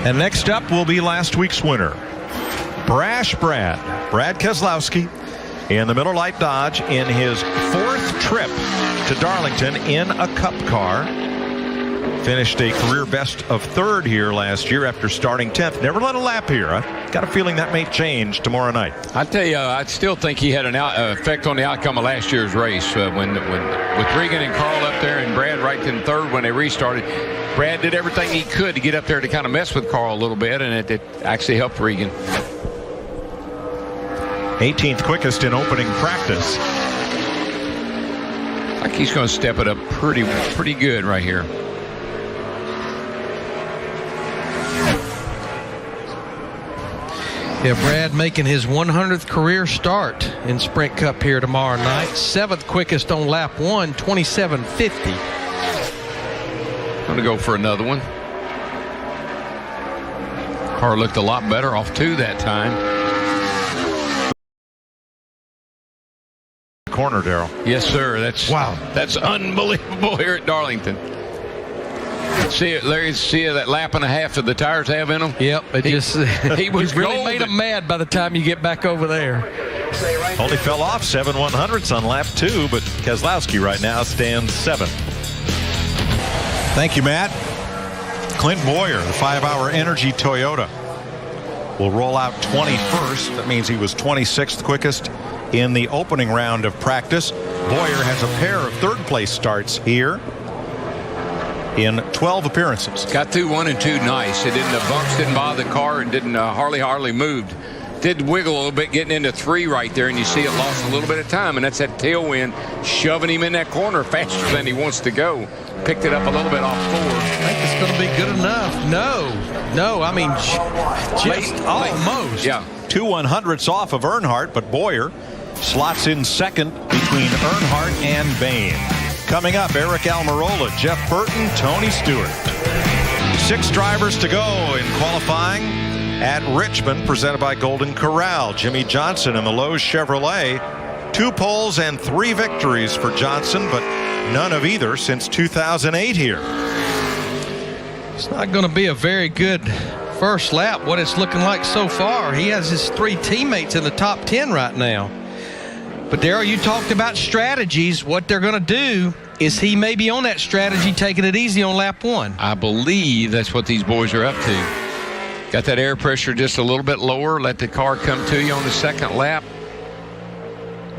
And next up will be last week's winner, Brash Brad Keselowski, in the Miller Lite Dodge in his 4th trip to Darlington in a Cup car. Finished a career best of 3rd here last year after starting 10th. Never led a lap here. I got a feeling that may change tomorrow night. I tell you, I still think he had an effect on the outcome of last year's race when with Regan and Carl up there and Brad right in 3rd when they restarted. Brad did everything he could to get up there to kind of mess with Carl a little bit, and it actually helped Regan. 18th quickest in opening practice. I think he's going to step it up pretty good right here. Yeah, Brad making his 100th career start in Sprint Cup here tomorrow night. 7th quickest on lap 1, 27.50. Going to go for another one. Car looked a lot better off 2 that time. Corner, Darrell. Yes, sir. That's unbelievable here at Darlington. See it, Larry. See that lap and a half that the tires have in them. Yep, he was really golden. made him mad by the time you get back over there. Only fell off 7 100ths on lap 2, but Keselowski right now stands 7th. Thank you, Matt. Clint Bowyer, the 5-hour Energy Toyota, will roll out 21st. That means he was 26th quickest in the opening round of practice. Bowyer has a pair of 3rd place starts here in 12 appearances. Got through 1 and 2 nice. The bumps didn't bother the car and didn't hardly moved. Did wiggle a little bit getting into 3 right there, and you see it lost a little bit of time, and that's that tailwind shoving him in that corner faster than he wants to go. Picked it up a little bit off 4. I think it's going to be good enough. No, I mean just almost. Yeah. 2 100ths off of Earnhardt, but Bowyer slots in 2nd between Earnhardt and Bain. Coming up, Eric Almirola, Jeff Burton, Tony Stewart. 6 drivers to go in qualifying at Richmond, presented by Golden Corral. Jimmie Johnson in the Lowe's Chevrolet. 2 poles and 3 victories for Johnson, but none of either since 2008 here. It's not going to be a very good first lap, what it's looking like so far. He has his 3 teammates in the top 10 right now. But Darrell, you talked about strategies. What they're going to do is he may be on that strategy, taking it easy on lap 1. I believe that's what these boys are up to. Got that air pressure just a little bit lower. Let the car come to you on the 2nd lap.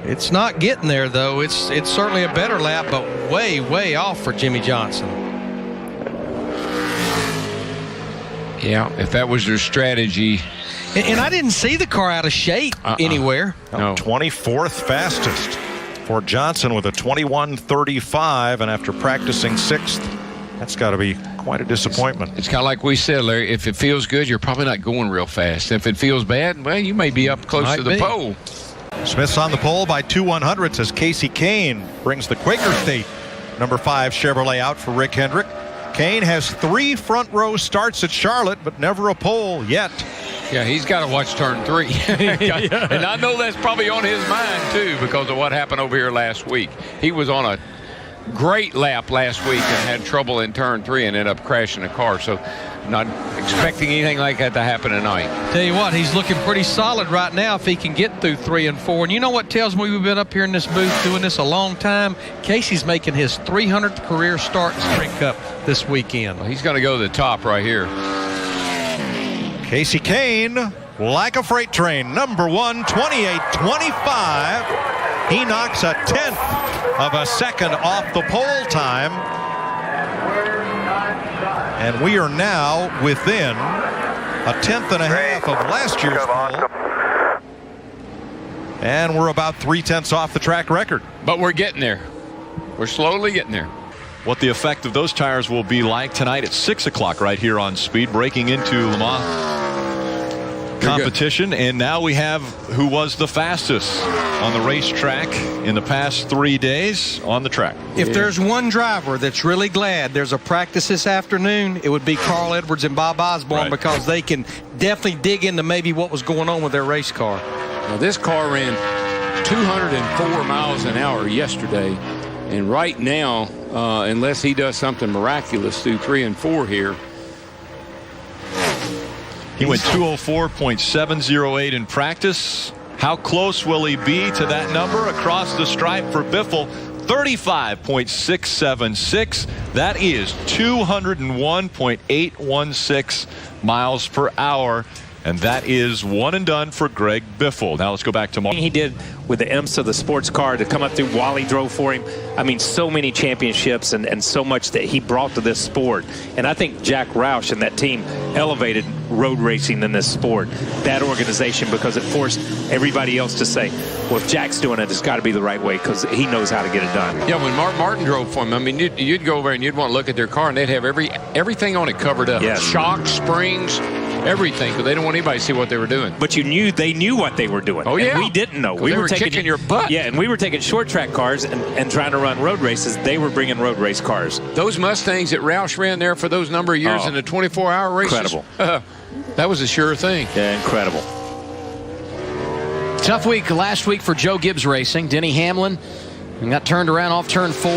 It's not getting there, though. It's certainly a better lap, but way off for Jimmie Johnson. Yeah, if that was their strategy. And I didn't see the car out of shape anywhere. No. 24th fastest for Johnson with a 21:35, and after practicing 6th, that's got to be quite a disappointment. It's kind of like we said, Larry. If it feels good, you're probably not going real fast. If it feels bad, well, you may be up close to the pole. Smith's on the pole by 2 100ths as Kasey Kahne brings the Quaker State number 5 Chevrolet out for Rick Hendrick. Kahne has 3 front row starts at Charlotte, but never a pole yet. Yeah, he's got to watch turn 3. And I know that's probably on his mind, too, because of what happened over here last week. He was on a great lap last week and had trouble in turn 3 and ended up crashing the car. So not expecting anything like that to happen tonight. Tell you what, he's looking pretty solid right now if he can get through 3 and 4. And you know what tells me we've been up here in this booth doing this a long time? Kasey's making his 300th career start in Sprint Cup this weekend. Well, he's going to go to the top right here. Kasey Kahne, like a freight train, number 1, 28.25. He knocks a 1/10 of a second off the pole time. And we are now within a 1/10 and a half of last year's pole. And we're about 3/10 off the track record. But we're getting there. We're slowly getting there. What the effect of those tires will be like tonight at 6 o'clock right here on Speed, breaking into Le Mans competition. And now we have who was the fastest on the racetrack in the past 3 days on the track. If there's one driver that's really glad there's a practice this afternoon, it would be Carl Edwards and Bob Osborne, because they can definitely dig into maybe what was going on with their race car. Now, this car ran 204 miles an hour yesterday, and right now, unless he does something miraculous through 3 and 4 here, He went 204.708 in practice. How close will he be to that number across the stripe for Biffle? 35.676. That is 201.816 miles per hour. And that is one and done for Greg Biffle. Now let's go back to Mark. He did with the IMSA, the sports car, to come up through while he drove for him. I mean, so many championships and so much that he brought to this sport. And I think Jack Roush and that team elevated road racing in this sport, that organization, because it forced everybody else to say, well, if Jack's doing it, it's got to be the right way because he knows how to get it done. Yeah, when Mark Martin drove for him, I mean, you'd go over and you'd want to look at their car and they'd have everything on it covered up. Yes. Shocks, springs, everything, because they don't want anybody to see what they were doing. But they knew what they were doing. Oh, yeah. And we didn't know. We were kicking your butt. Yeah, and we were taking short track cars and trying to run road races. They were bringing road race cars. Those Mustangs that Roush ran there for those number of years in the 24-hour races. Incredible. That was a sure thing. Yeah, incredible. Tough week last week for Joe Gibbs Racing. Denny Hamlin got turned around off turn 4.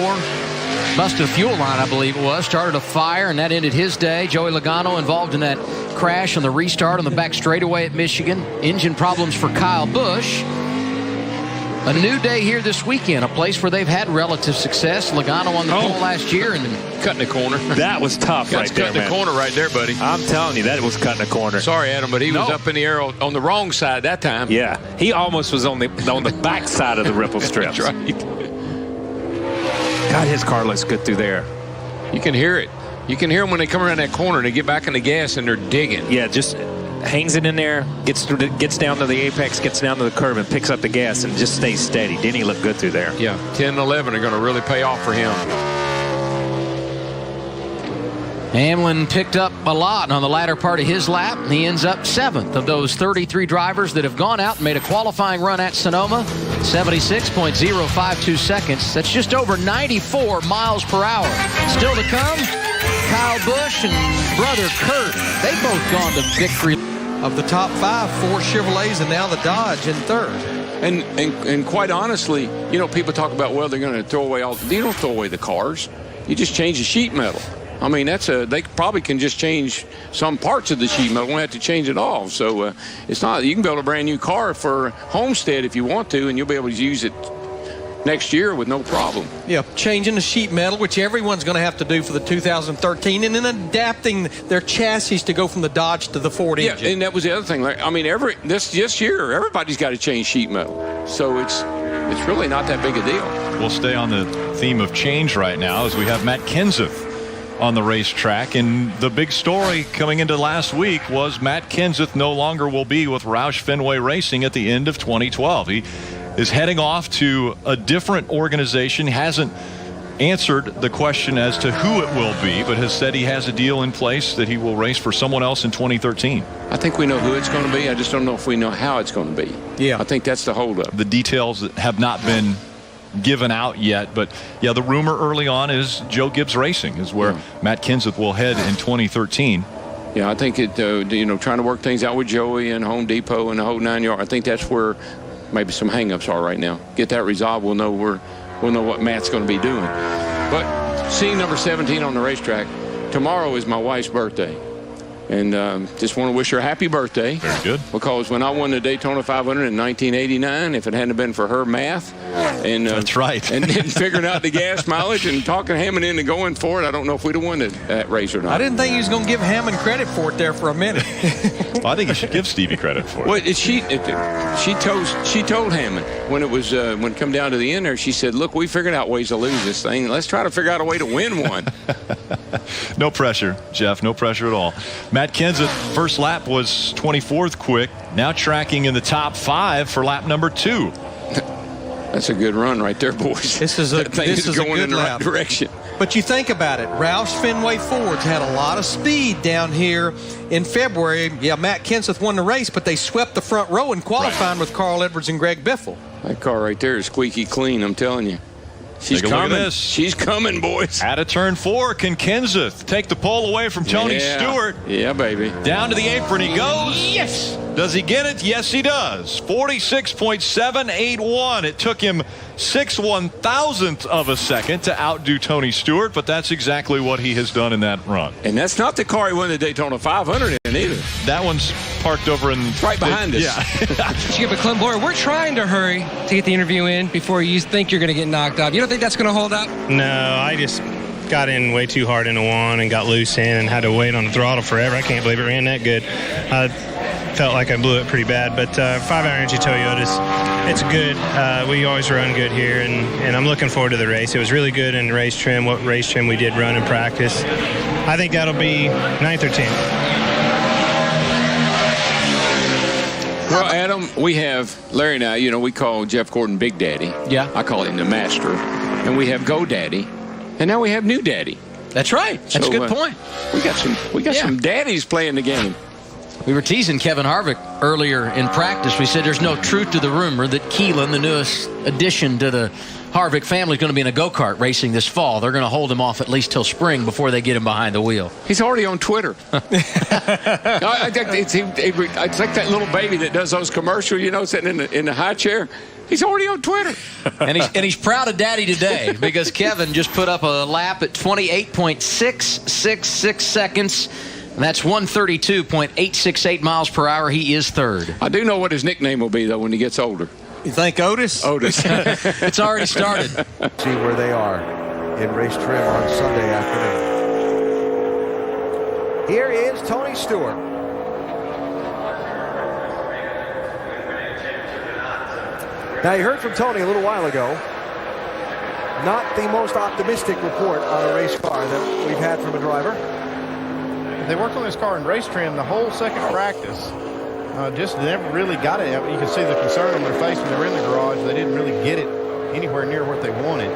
Busted a fuel line, I believe it was. Started a fire, and that ended his day. Joey Logano involved in that crash on the restart on the back straightaway at Michigan. Engine problems for Kyle Busch. A new day here this weekend, a place where they've had relative success. Logano on the pole last year and cutting the corner. That was tough right there, cutting the corner right there, buddy. I'm telling you, that was cutting the corner. Sorry, Adam, but he was up in the air on the wrong side that time. Yeah, he almost was on the back side of the ripple strips. That's right. God, his car looks good through there. You can hear it. You can hear them when they come around that corner and they get back in the gas and they're digging. Yeah, just hangs it in there, gets down to the apex, gets down to the curb, and picks up the gas and just stays steady. Denny looked good through there. Yeah, 10 and 11 are going to really pay off for him. Hamlin picked up a lot on the latter part of his lap. He ends up 7th of those 33 drivers that have gone out and made a qualifying run at Sonoma. 76.052 seconds. That's just over 94 miles per hour. Still to come, Kyle Busch and brother Kurt. They've both gone to victory. Of the top 5, 4 Chevrolets and now the Dodge in 3rd. And quite honestly, you know, people talk about, well, they're going to throw away all. You don't throw away the cars. You just change the sheet metal. I mean, they probably can just change some parts of the sheet metal. Won't have to change it all. So it's not. You can build a brand new car for Homestead if you want to, and you'll be able to use it next year with no problem. Yeah, changing the sheet metal, which everyone's going to have to do for the 2013, and then adapting their chassis to go from the Dodge to the Ford engine. Yeah, and that was the other thing. Like, I mean, this year, everybody's got to change sheet metal. So it's really not that big a deal. We'll stay on the theme of change right now as we have Matt Kenseth on the racetrack, and the big story coming into last week was Matt Kenseth no longer will be with Roush Fenway Racing at the end of 2012. He is heading off to a different organization. Hasn't answered the question as to who it will be, but has said he has a deal in place that he will race for someone else in 2013. I think we know who it's going to be. I just don't know if we know how it's going to be. Yeah, I think that's the holdup. The details that have not been given out yet, but yeah, the rumor early on is Joe Gibbs Racing is where Matt Kenseth will head in 2013. Yeah, I think it. Trying to work things out with Joey and Home Depot and the whole 9 yards. I think that's where maybe some hangups are right now. Get that resolved. We'll know what Matt's going to be doing. But seeing number 17 on the racetrack tomorrow is my wife's birthday. And just want to wish her a happy birthday. Very good. Because when I won the Daytona 500 in 1989, if it hadn't been for her math and that's right, and figuring out the gas mileage and talking Hammond into going for it, I don't know if we'd have won that race or not. I didn't think he was going to give Hammond credit for it there for a minute. Well, I think you should give Stevie credit for it. Well, she told Hammond when it come down to the end there, she said, "Look, we figured out ways to lose this thing. Let's try to figure out a way to win one." No pressure, Jeff. No pressure at all. Matt Kenseth, first lap was 24th quick. Now tracking in the top 5 for lap number 2. That's a good run right there, boys. This is going in the right direction. But you think about it, Roush Fenway Ford's had a lot of speed down here in February. Yeah, Matt Kenseth won the race, but they swept the front row in qualifying with Carl Edwards and Greg Biffle. That car right there is squeaky clean, I'm telling you. She's coming. She's coming, boys. Out of turn 4, can Kenseth take the pole away from Tony Stewart? Yeah, baby. Down to the apron he goes. Yes. Does he get it? Yes, he does. 46.781. It took him 6/1000th of a second to outdo Tony Stewart, but that's exactly what he has done in that run. And that's not the car he won the Daytona 500 in either. That one's parked over in right behind us. Yeah. Skip it, Clint Bowyer. We're trying to hurry to get the interview in before you think you're going to get knocked off. You don't think that's going to hold up? No, I just got in way too hard into one and got loose in and had to wait on the throttle forever. I can't believe it ran that good. I felt like I blew it pretty bad, but 5-hour Energy Toyotas, it's good. We always run good here, and I'm looking forward to the race. It was really good in race trim, what race trim we did run in practice. I think that'll be 9th or 10th. Well, Adam, we have Larry and I, we call Jeff Gordon Big Daddy. Yeah. I call him the Master. And we have Go Daddy. And now we have New Daddy. That's right. That's a good point. We got some daddies playing the game. We were teasing Kevin Harvick earlier in practice. We said there's no truth to the rumor that Keelan, the newest addition to the Harvick family, is going to be in a go-kart racing this fall. They're going to hold him off at least till spring before they get him behind the wheel. He's already on Twitter. It's like that little baby that does those commercials, sitting in the high chair. He's already on Twitter. and he's proud of Daddy today because Kevin just put up a lap at 28.666 seconds. And that's 132.868 miles per hour. He is third. I do know what his nickname will be, though, when he gets older. You think Otis? Otis. It's already started. See where they are in race trim on Sunday afternoon. Here is Tony Stewart. Now, you heard from Tony a little while ago. Not the most optimistic report on a race car that we've had from a driver. They worked on this car in race trim the whole second practice. Just never really got it. You can see the concern on their face when they were in the garage. They didn't really get it anywhere near what they wanted.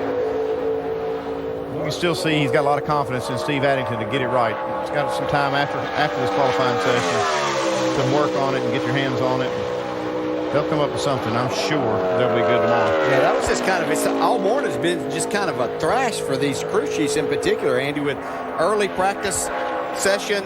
You can still see he's got a lot of confidence in Steve Addington to get it right. He's got some time after this qualifying session to work on it and get your hands on it. They'll come up with something. I'm sure they'll be good tomorrow. Yeah, that was just kind of, all morning has been just kind of a thrash for these crew chiefs in particular, Andy, with early practice session,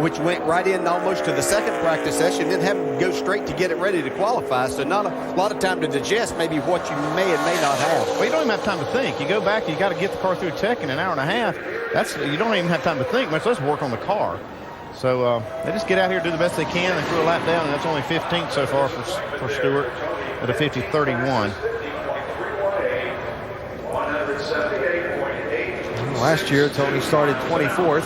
which went right in almost to the second practice session, then have them go straight to get it ready to qualify. So not a lot of time to digest maybe what you may and may not have. Well, you don't even have time to think. You go back, you got to get the car through tech in an hour and a half. You don't even have time to think, much less work on the car. So they just get out here, do the best they can, and throw a lap down, and that's only 15th so far for Stewart at a 50-31. Last year, Tony started 24th.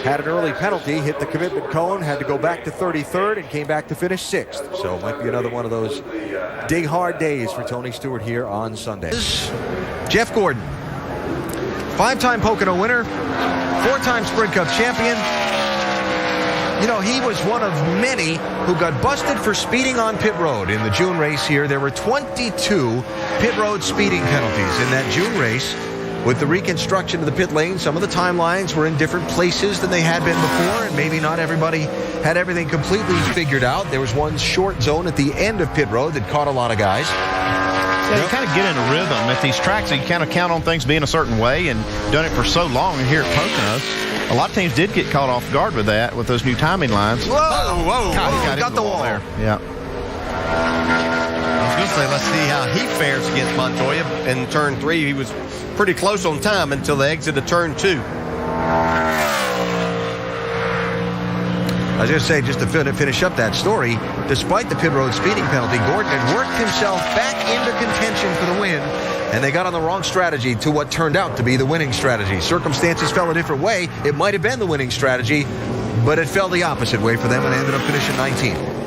Had an early penalty, hit the commitment cone, had to go back to 33rd, and came back to finish 6th. So it might be another one of those dig hard days for Tony Stewart here on Sunday. Jeff Gordon, 5-time Pocono winner, 4-time Sprint Cup champion. He was one of many who got busted for speeding on pit road in the June race here. There were 22 pit road speeding penalties in that June race. With the reconstruction of the pit lane, some of the timelines were in different places than they had been before, and maybe not everybody had everything completely figured out. There was one short zone at the end of pit road that caught a lot of guys. Yeah, you kind of get in a rhythm at these tracks. You kind of count on things being a certain way and done it for so long. And here at Poconos, a lot of teams did get caught off guard with that, with those new timing lines. Whoa, got the wall there. Yeah. I was going to say, let's see how he fares against Montoya in turn 3. He was pretty close on time until the exit of turn 2. I was going to say, just to finish up that story, despite the pit road speeding penalty, Gordon had worked himself back into contention for the win, and they got on the wrong strategy to what turned out to be the winning strategy. Circumstances fell a different way. It might have been the winning strategy, but it fell the opposite way for them, and ended up finishing 19th.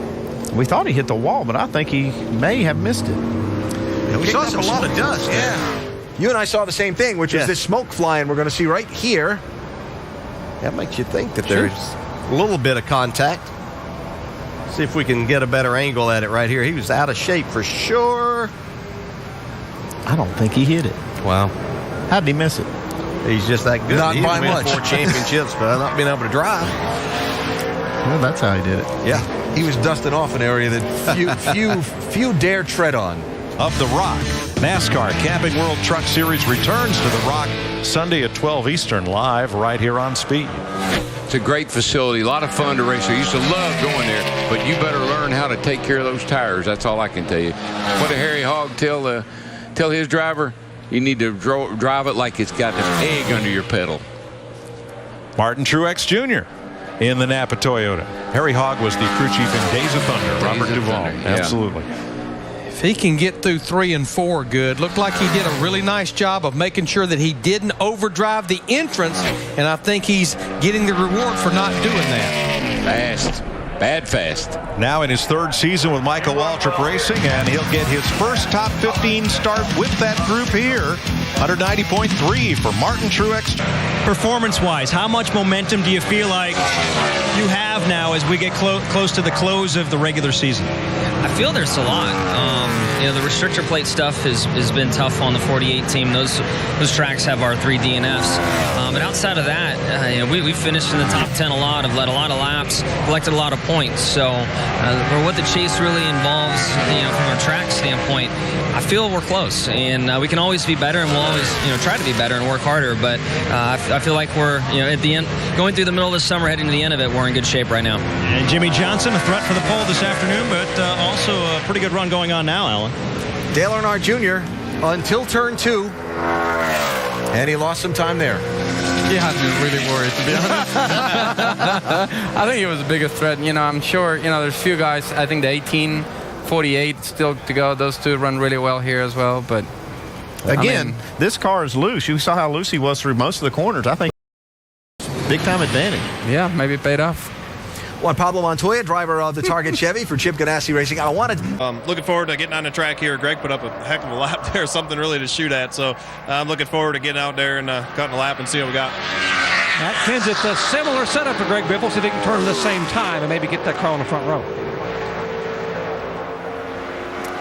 We thought he hit the wall, but I think he may have missed it. Yeah, we saw a lot of dust. Yeah. You and I saw the same thing, which is this smoke flying we're going to see right here. That makes you think that there's a little bit of contact. See if we can get a better angle at it right here. He was out of shape for sure. I don't think he hit it. Wow. How did he miss it? He's just that good. Not by much. 4 championships, but not being able to drive. Well, that's how he did it. Yeah. He was dusting off an area that few dare tread on. Of the Rock, NASCAR Camping World Truck Series returns to the Rock Sunday at 12 Eastern, live right here on Speed. It's a great facility, a lot of fun to race. I used to love going there, but you better learn how to take care of those tires. That's all I can tell you. What did Harry Hogg tell his driver? You need to drive it like it's got an egg under your pedal. Martin Truex Jr. in the Napa Toyota. Harry Hogg was the crew chief in Days of Thunder. Robert Duvall. Yeah. Absolutely. If he can get through 3 and 4 good, looked like he did a really nice job of making sure that he didn't overdrive the entrance, and I think he's getting the reward for not doing that. Fast. Bad fast. Now in his 3rd season with Michael Waltrip Racing, and he'll get his first top 15 start with that group here. 190.3 for Martin Truex. Performance-wise, how much momentum do you feel like you have now as we get close to the close of the regular season? I feel there's a lot. You know, the restrictor plate stuff has been tough on the 48 team. Those tracks have our 3 DNFs. But outside of that, you know, we finished in the top 10 a lot, have led a lot of laps, collected a lot of points. So for what the chase really involves, you know, from a track standpoint, I feel we're close, and we can always be better, and we'll always, you know, try to be better and work harder. But I feel like we're, you know, at the end, going through the middle of the summer, heading to the end of it, we're in good shape right now. And Jimmie Johnson, a threat for the pole this afternoon, but also a pretty good run going on now, Alan. Dale Earnhardt Jr. until turn 2, and he lost some time there. Yeah, I'm just really worried, to be honest. I think it was the biggest threat. You know, I'm sure, you know, there's a few guys, I think the 18, 48 still to go. Those two run really well here as well, but again, I mean, this car is loose. You saw how loose he was through most of the corners. I think big time advantage. Yeah, maybe it paid off. Juan Pablo Montoya, driver of the Target Chevy for Chip Ganassi Racing. I wanted. Looking forward to getting on the track here. Greg put up a heck of a lap there, something really to shoot at. So I'm looking forward to getting out there and cutting a lap and see what we got. Matt Kenseth, a similar setup for Greg Biffle, so they can turn at the same time and maybe get that car on the front row.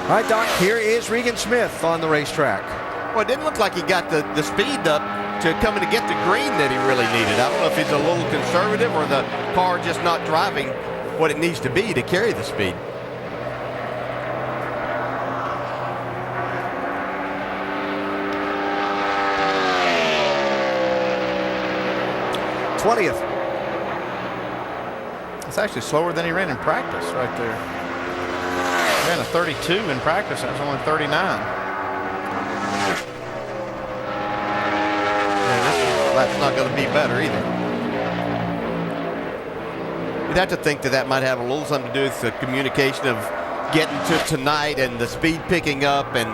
All right, Doc, here is Regan Smith on the racetrack. Well, it didn't look like he got the speed up to coming to get the green that he really needed. I don't know if he's a little conservative or the car just not driving what it needs to be to carry the speed. '20th. It's actually slower than he ran in practice right there. He ran a 32 in practice. That was only 39. That's not going to be better either. You'd have to think that might have a little something to do with the communication of getting to tonight and the speed picking up, and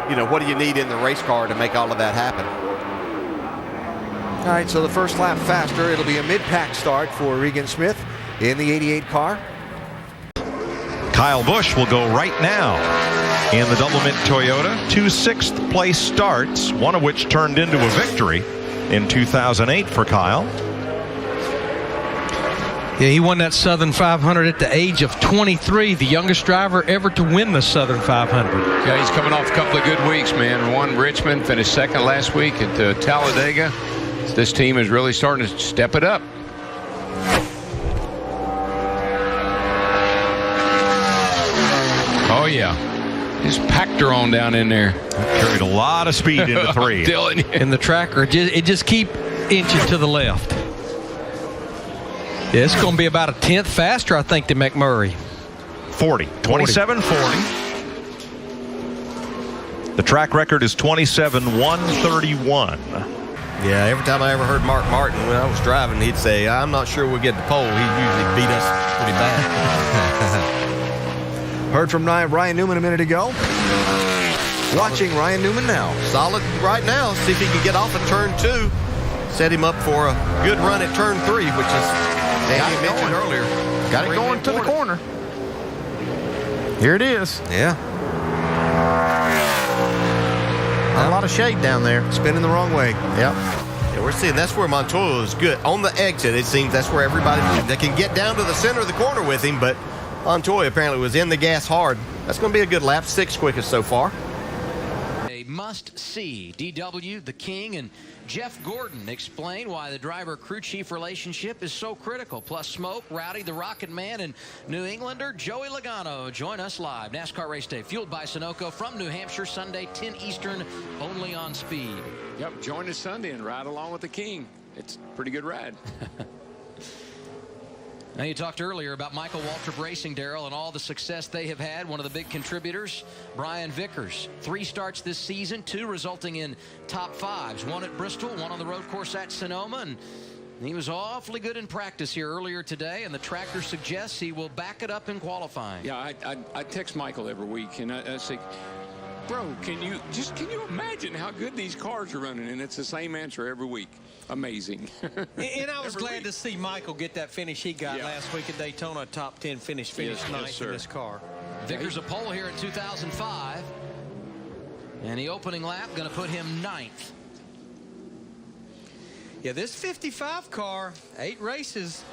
you know, what do you need in the race car to make all of that happen? All right, so the first lap faster. It'll be a mid-pack start for Regan Smith in the 88 car. Kyle Busch will go right now in the Double Mint Toyota. 2 6th-place starts, one of which turned into a victory in 2008 for Kyle. Yeah, he won that Southern 500 at the age of 23, the youngest driver ever to win the Southern 500. Yeah, he's coming off a couple of good weeks, man. Won Richmond, finished second last week at Talladega. This team is really starting to step it up. Oh, yeah. Just packed her on down in there. Carried a lot of speed into 3. I'm telling you. And the tracker, it just keep inching to the left. Yeah, it's going to be about a 10th faster, I think, than McMurray. 40. 27.40. The track record is 27.131. Yeah, every time I ever heard Mark Martin when I was driving, he'd say, I'm not sure we'll get the pole. He usually beat us pretty bad. Heard from Ryan Newman a minute ago. Watching Ryan Newman now. Solid right now. See if he can get off at turn 2. Set him up for a good run at turn 3, which is, Danny mentioned earlier. Got it going to the corner. Here it is. Yeah. A lot of shade down there. Spinning the wrong way. Yep. Yeah, we're seeing that's where Montoya is good. On the exit, it seems that's where everybody that can get down to the center of the corner with him, but Montoya apparently was in the gas hard. That's going to be a good lap. 6th quickest so far. A must-see. DW, the King, and Jeff Gordon explain why the driver-crew chief relationship is so critical. Plus Smoke, Rowdy, the Rocket Man, and New Englander Joey Logano join us live. NASCAR Race Day, fueled by Sunoco from New Hampshire, Sunday, 10 Eastern, only on Speed. Yep, join us Sunday and ride along with the King. It's a pretty good ride. Now, you talked earlier about Michael Waltrip Racing, Darrell, and all the success they have had. One of the big contributors, Brian Vickers. 3 starts this season, 2 resulting in top 5s. 1 at Bristol, 1 on the road course at Sonoma. And he was awfully good in practice here earlier today, and the tracker suggests he will back it up in qualifying. Yeah, I text Michael every week, and I say, bro, can you imagine how good these cars are running? And it's the same answer every week. Amazing. And I was glad to see Michael get that finish he got last week at Daytona, a top 10 finish, ninth in this car. Vickers a pole here in 2005, and the opening lap going to put him 9th. Yeah, this 55 car, 8 races,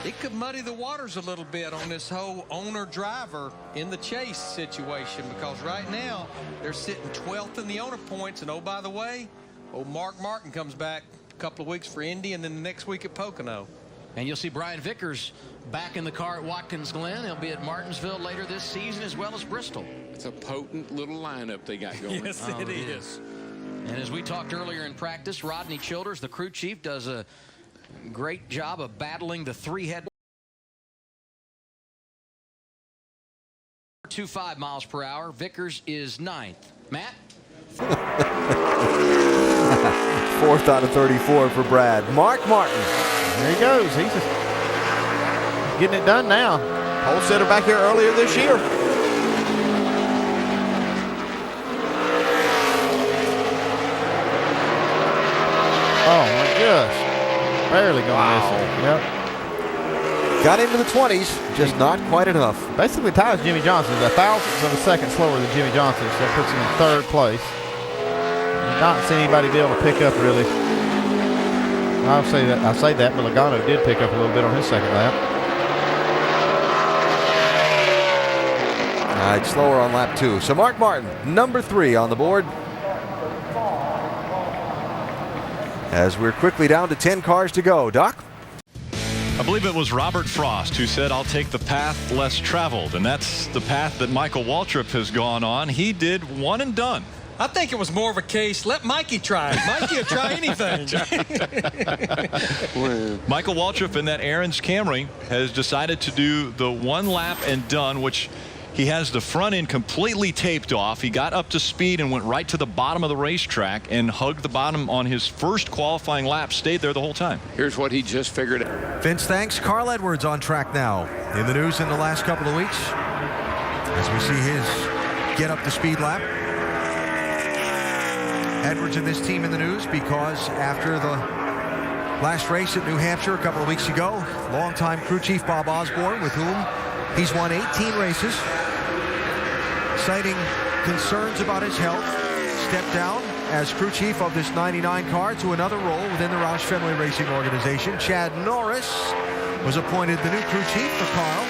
it could muddy the waters a little bit on this whole owner-driver in the chase situation, because right now they're sitting 12th in the owner points, and oh, by the way, old Mark Martin comes back a couple of weeks for Indy and then the next week at Pocono. And you'll see Brian Vickers back in the car at Watkins Glen. He'll be at Martinsville later this season, as well as Bristol. It's a potent little lineup they got going. Yes, it is. And as we talked earlier in practice, Rodney Childress, the crew chief, does a great job of battling the 3-head. 25 miles per hour. Vickers is 9th. Matt? 4th out of 34 for Brad. Mark Martin. There he goes. He's just getting it done now. Pole sitter back here earlier this year. Oh my gosh. Barely gonna miss it. Yep. Got into the 20s, just not quite enough. Basically ties Jimmie Johnson. A thousandth of a second slower than Jimmie Johnson, so that puts him in 3rd place. Not seen anybody be able to pick up really. I say that, but Logano did pick up a little bit on his second lap. All right, slower on lap 2. So Mark Martin, number 3 on the board. As we're quickly down to 10 cars to go. Doc? I believe it was Robert Frost who said, I'll take the path less traveled. And that's the path that Michael Waltrip has gone on. He did one and done. I think it was more of a case, let Mikey try it. Mikey will try anything. Michael Waltrip in that Aaron's Camry has decided to do the 1 lap and done, which he has the front end completely taped off. He got up to speed and went right to the bottom of the racetrack and hugged the bottom on his first qualifying lap, stayed there the whole time. Here's what he just figured out. Vince, thanks. Carl Edwards on track now. In the news in the last couple of weeks, as we see his get up to speed lap. Edwards and this team in the news because after the last race at New Hampshire a couple of weeks ago, longtime crew chief Bob Osborne, with whom he's won 18 races, citing concerns about his health, stepped down as crew chief of this 99 car to another role within the Roush Fenway Racing organization. Chad Norris was appointed the new crew chief for Carl,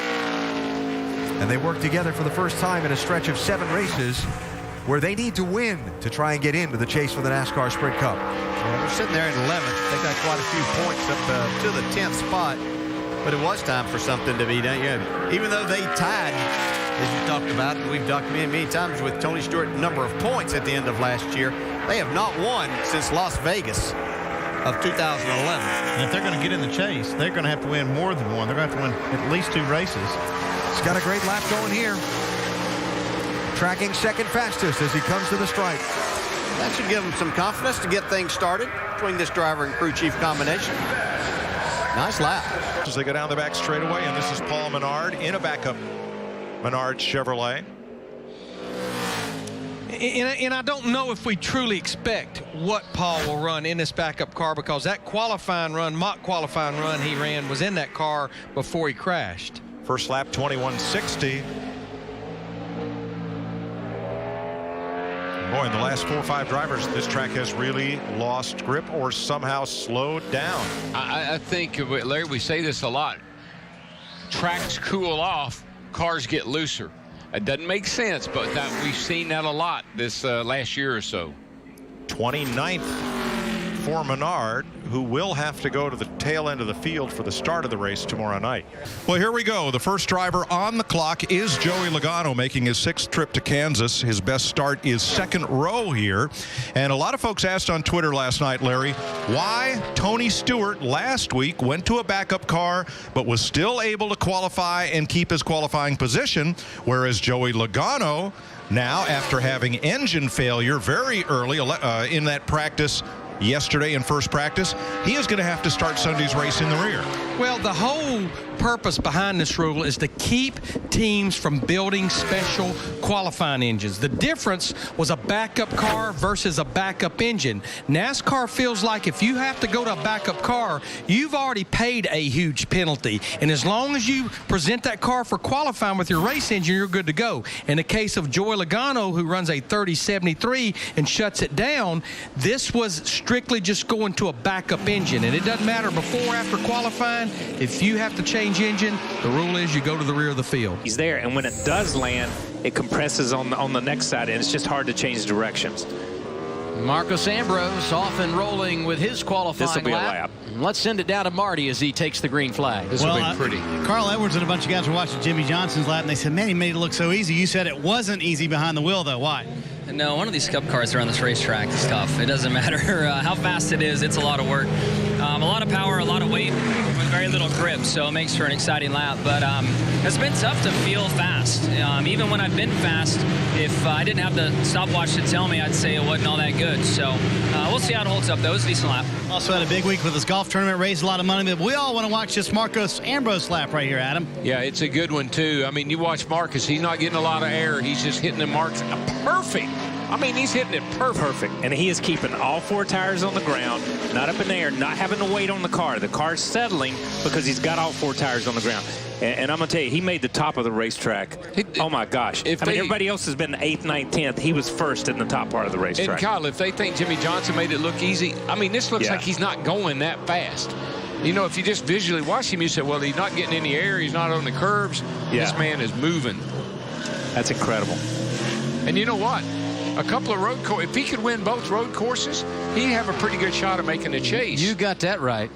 and they worked together for the first time in a stretch of 7 races where they need to win to try and get into the chase for the NASCAR Sprint Cup. Yeah, they're sitting there at 11th. They got quite a few points up to the 10th spot, but it was time for something to be done. Yeah, even though they tied, as you talked about, and we've documented many times with Tony Stewart, number of points at the end of last year, they have not won since Las Vegas of 2011. And if they're going to get in the chase, they're going to have to win more than one. They're going to have to win at least 2 races. He's got a great lap going here. Tracking second fastest as he comes to the stripe. That should give him some confidence to get things started between this driver and crew chief combination. Nice lap. As they go down the back straightaway, and this is Paul Menard in a backup Menard Chevrolet. And I don't know if we truly expect what Paul will run in this backup car, because that qualifying run, mock qualifying run he ran was in that car before he crashed. First lap 21:60. Boy, in the last 4 or 5 drivers, this track has really lost grip or somehow slowed down. I think, Larry, we say this a lot. Tracks cool off, cars get looser. It doesn't make sense, but we've seen that a lot this last year or so. 29th for Menard, who will have to go to the tail end of the field for the start of the race tomorrow night. Well, here we go. The first driver on the clock is Joey Logano, making his 6th trip to Kansas. His best start is 2nd row here. And a lot of folks asked on Twitter last night, Larry, why Tony Stewart last week went to a backup car but was still able to qualify and keep his qualifying position, whereas Joey Logano, now after having engine failure very early in that practice yesterday in first practice, he is going to have to start Sunday's race in the rear. Well, the whole purpose behind this rule is to keep teams from building special qualifying engines. The difference was a backup car versus a backup engine. NASCAR feels like if you have to go to a backup car, you've already paid a huge penalty. And as long as you present that car for qualifying with your race engine, you're good to go. In the case of Joey Logano, who runs a 3073 and shuts it down, this was strictly just going to a backup engine. And it doesn't matter before or after qualifying. If you have to change engine, the rule is you go to the rear of the field. He's there, and when it does land, it compresses on the next side, and it's just hard to change directions. Marcos Ambrose off and rolling with his qualifying This will be a lap. Let's send it down to Marty as he takes the green flag. This will be pretty. Carl Edwards and a bunch of guys were watching Jimmie Johnson's lap, and they said, man, he made it look so easy. You said it wasn't easy behind the wheel, though. Why? No, one of these cup cars around this racetrack is tough. It doesn't matter how fast it is. It's a lot of work. A lot of power, a lot of weight, with very little grip, so it makes for an exciting lap. But it's been tough to feel fast. Even when I've been fast, if I didn't have the stopwatch to tell me, I'd say it wasn't all that good. So we'll see how it holds up, though. It's a decent lap. Also had a big week with his golf tournament, raised a lot of money. But we all want to watch this Marcos Ambrose lap right here, Adam. Yeah, it's a good one, too. I mean, you watch Marcus. He's not getting a lot of air. He's just hitting the marks perfect. I mean, he's hitting it perfect. And he is keeping all 4 tires on the ground, not up in the air, not having to wait on the car. The car's settling because he's got all 4 tires on the ground. And I'm going to tell you, he made the top of the racetrack. Oh, my gosh. Everybody else has been 8th, 9th, 10th. He was first in the top part of the racetrack. And, Kyle, if they think Jimmie Johnson made it look easy, I mean, this looks like he's not going that fast. You know, if you just visually watch him, you say, well, he's not getting any air. He's not on the curbs. This man is moving. That's incredible. And you know what? A couple of road courses, if he could win both road courses, he'd have a pretty good shot of making the chase. You got that right.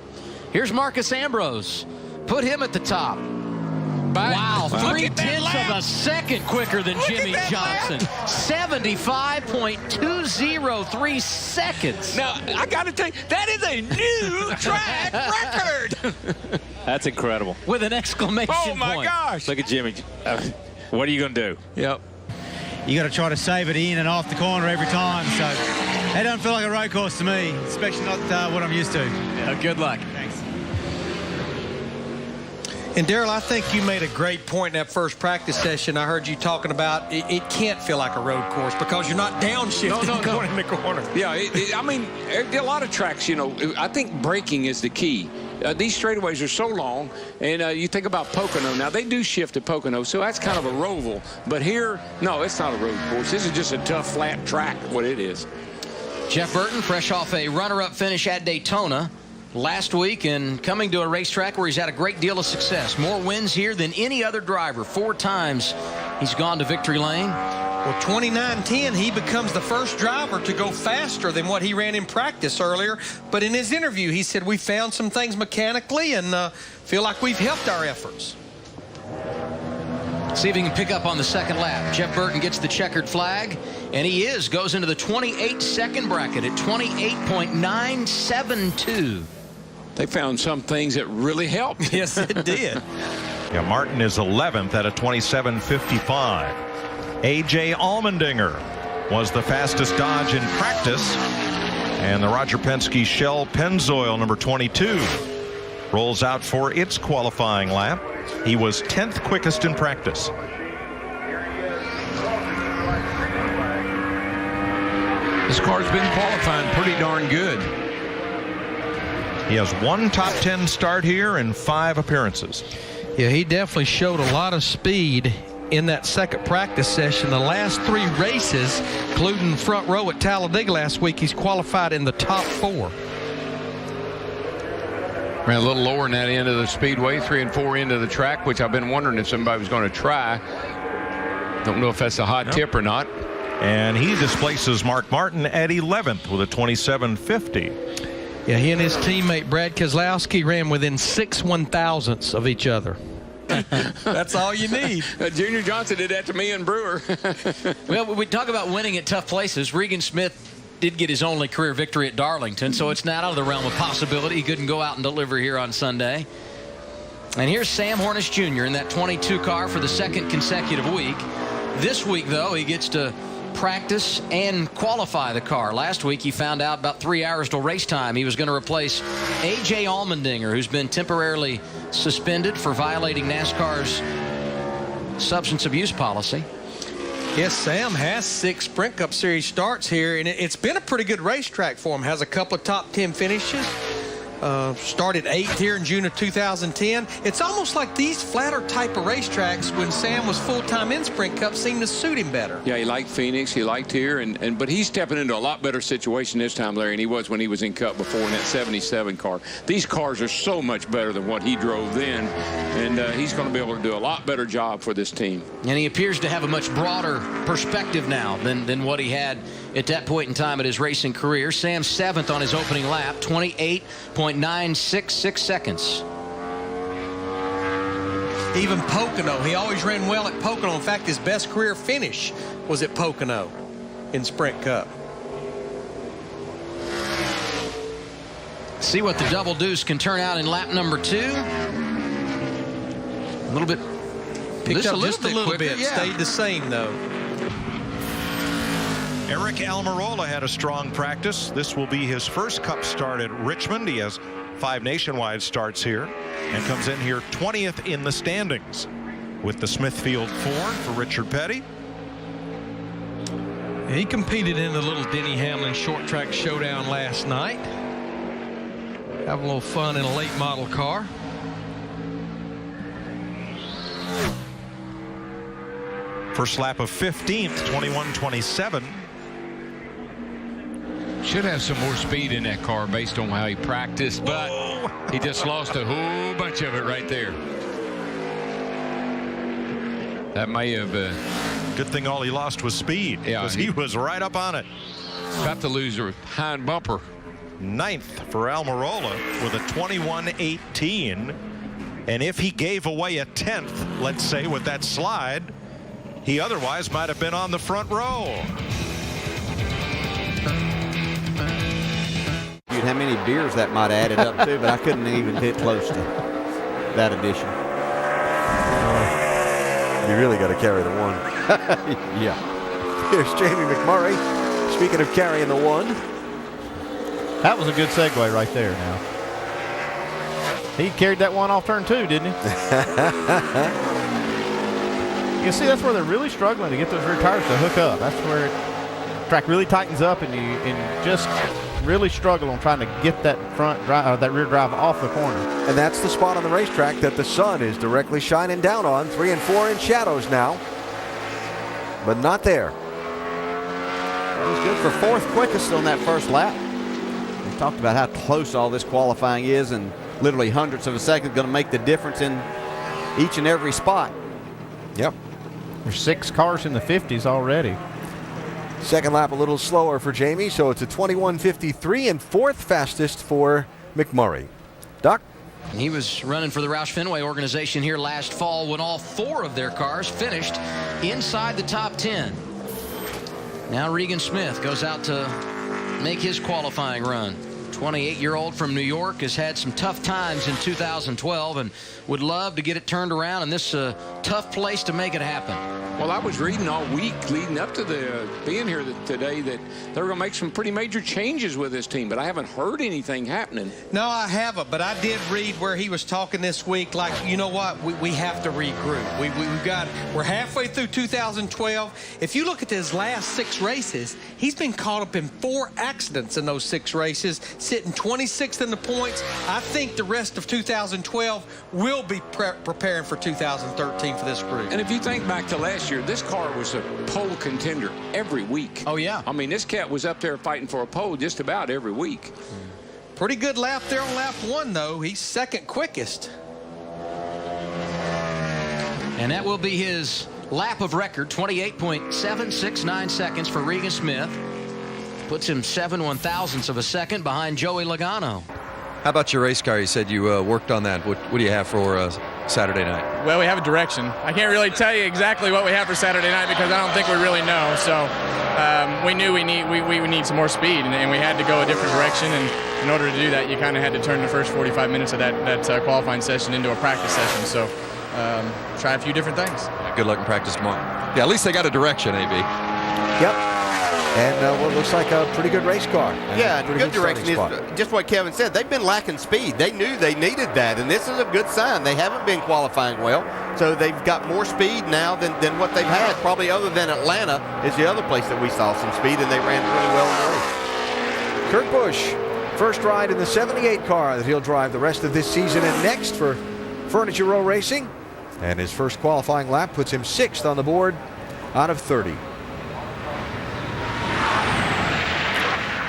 Here's Marcos Ambrose. Put him at the top. Wow, 0.3 of a second quicker than Jimmie Johnson. 75.203 seconds. Now, I got to tell you, that is a new track record. That's incredible. With an exclamation point. Oh, my gosh. Look at Jimmie. What are you going to do? Yep. You got to try to save it in and off the corner every time. So it doesn't feel like a road course to me, especially not what I'm used to. Yeah, good luck. Thanks. And Darrell, I think you made a great point in that first practice session. I heard you talking about it can't feel like a road course because you're not downshifting going in the corner. Yeah, I mean, a lot of tracks, you know, I think braking is the key. These straightaways are so long, and you think about Pocono. Now, they do shift at Pocono, so that's kind of a roval. But here, no, it's not a road course. This is just a tough, flat track, what it is. Jeff Burton, fresh off a runner-up finish at Daytona last week and coming to a racetrack where he's had a great deal of success. More wins here than any other driver. 4 times he's gone to victory lane. Well, 29-10, he becomes the first driver to go faster than what he ran in practice earlier. But in his interview, he said, we found some things mechanically and feel like we've helped our efforts. See if he can pick up on the second lap. Jeff Burton gets the checkered flag, and he goes into the 28-second bracket at 28.972. They found some things that really helped. Yes, it did. Yeah, Martin is 11th at a 27.55. A.J. Allmendinger was the fastest Dodge in practice. And the Roger Penske Shell Pennzoil number 22 rolls out for its qualifying lap. He was 10th quickest in practice. This car's been qualifying pretty darn good. He has 1 top 10 start here and 5 appearances. Yeah, he definitely showed a lot of speed in that second practice session. The last 3 races, including front row at Talladega last week, he's qualified in the top 4. Ran a little lower in that end of the speedway, 3 and 4 into the track, which I've been wondering if somebody was going to try. Don't know if that's a hot tip or not. And he displaces Mark Martin at 11th with a 27.50. Yeah, he and his teammate Brad Keselowski ran within 6 1,000ths of each other. That's all you need. Junior Johnson did that to me and Brewer. Well, we talk about winning at tough places. Regan Smith did get his only career victory at Darlington, so it's not out of the realm of possibility he couldn't go out and deliver here on Sunday. And here's Sam Hornish Jr. in that 22 car for the second consecutive week. This week, though, he gets to practice and qualify the car. Last week, he found out about 3 hours till race time he was going to replace A.J. Allmendinger, who's been temporarily suspended for violating NASCAR's substance abuse policy. Yes, Sam has 6 Sprint Cup Series starts here, and it's been a pretty good racetrack for him. Has a couple of top 10 finishes. Started 8th here in June of 2010. It's almost like these flatter type of racetracks when Sam was full-time in Sprint Cup seemed to suit him better. Yeah, he liked Phoenix. He liked here. But he's stepping into a lot better situation this time, Larry, than he was when he was in Cup before in that 77 car. These cars are so much better than what he drove then, and he's going to be able to do a lot better job for this team. And he appears to have a much broader perspective now than what he had at that point in time in his racing career. Sam 7th on his opening lap, 28.966 seconds. Even Pocono, he always ran well at Pocono. In fact, his best career finish was at Pocono in Sprint Cup. See what the double deuce can turn out in lap number 2. A little bit. Picked up just a little bit. Yeah. Stayed the same, though. Eric Almirola had a strong practice. This will be his first Cup start at Richmond. He has 5 nationwide starts here and comes in here 20th in the standings with the Smithfield Ford for Richard Petty. He competed in the little Denny Hamlin short track showdown last night. Have a little fun in a late model car. First lap of 15th, 21.27. Should have some more speed in that car based on how he practiced, but he just lost a whole bunch of it right there. That may have good thing all he lost was speed, because he was right up on it. About to lose a hind bumper. 9th for Almirola with a 21.18. And if he gave away a 10th, let's say, with that slide, he otherwise might have been on the front row. How many beers that might add it up to, but I couldn't even hit close to that addition. You really got to carry the 1. Yeah. Here's Jamie McMurray. Speaking of carrying the 1. That was a good segue right there now. He carried that 1 off turn 2, didn't he? You can see that's where they're really struggling to get those rear tires to hook up. That's where the track really tightens up, and you just really struggle on trying to get that front drive, that rear drive off the corner. And that's the spot on the racetrack that the sun is directly shining down on. 3 and 4 in shadows now, but not there. It was good for 4th quickest on that first lap. We talked about how close all this qualifying is, and literally hundredths of a second going to make the difference in each and every spot. Yep. There's 6 cars in the 50s already. Second lap a little slower for Jamie, so it's a 21.53 and 4th fastest for McMurray. Doc? He was running for the Roush Fenway organization here last fall when all 4 of their cars finished inside the top 10. Now Regan Smith goes out to make his qualifying run. 28-year-old from New York has had some tough times in 2012 and would love to get it turned around in this tough place to make it happen. Well, I was reading all week leading up to the being here today that they were going to make some pretty major changes with this team, but I haven't heard anything happening. No, I haven't, but I did read where he was talking this week like, you know what, we have to regroup. We're halfway through 2012. If you look at his last 6 races, he's been caught up in 4 accidents in those 6 races, sitting 26th in the points. I think the rest of 2012 will be preparing for 2013 for this group. And if you think back to last year, this car was a pole contender every week. Oh, yeah. I mean, this cat was up there fighting for a pole just about every week. Pretty good lap there on lap 1, though. He's 2nd quickest. And that will be his lap of record, 28.769 seconds for Regan Smith. Puts him 7/1000ths of a second behind Joey Logano. How about your race car? You said you worked on that. What do you have for Saturday night? Well, we have a direction. I can't really tell you exactly what we have for Saturday night because I don't think we really know. So we knew we need some more speed, and we had to go a different direction. And in order to do that, you kind of had to turn the first 45 minutes of that qualifying session into a practice session. So try a few different things. Good luck in practice tomorrow. Yeah, at least they got a direction, AB. Yep. And what looks like a pretty good race car. Yeah, good direction is just what Kevin said. They've been lacking speed. They knew they needed that, and this is a good sign. They haven't been qualifying well, so they've got more speed now than what they've had. Probably other than Atlanta is the other place that we saw some speed, and they ran really well in the race. Kurt Busch, first ride in the 78 car that he'll drive the rest of this season and next for Furniture Row Racing. And his first qualifying lap puts him 6th on the board out of 30.